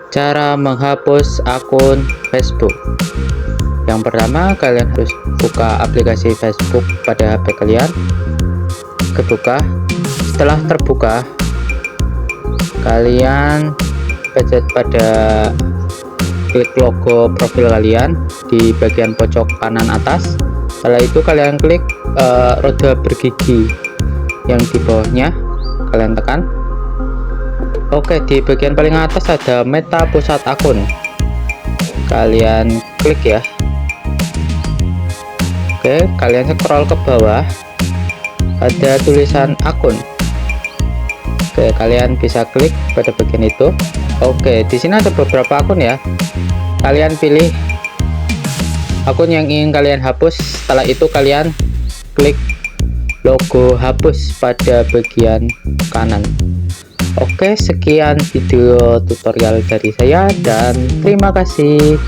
Cara menghapus akun Facebook. Yang pertama, kalian harus buka aplikasi Facebook pada HP kalian. Kebuka. Setelah terbuka, kalian pencet pada klik logo profil kalian di bagian pojok kanan atas. Setelah itu kalian klik roda bergigi yang di bawahnya, kalian tekan. Oke, di bagian paling atas ada meta pusat akun, kalian klik ya. Oke, kalian scroll ke bawah, ada tulisan akun. Oke, kalian bisa klik pada bagian itu. Oke, di sini ada beberapa akun ya, kalian pilih akun yang ingin kalian hapus. Setelah itu kalian klik logo hapus pada bagian kanan. Oke, sekian video tutorial dari saya dan terima kasih.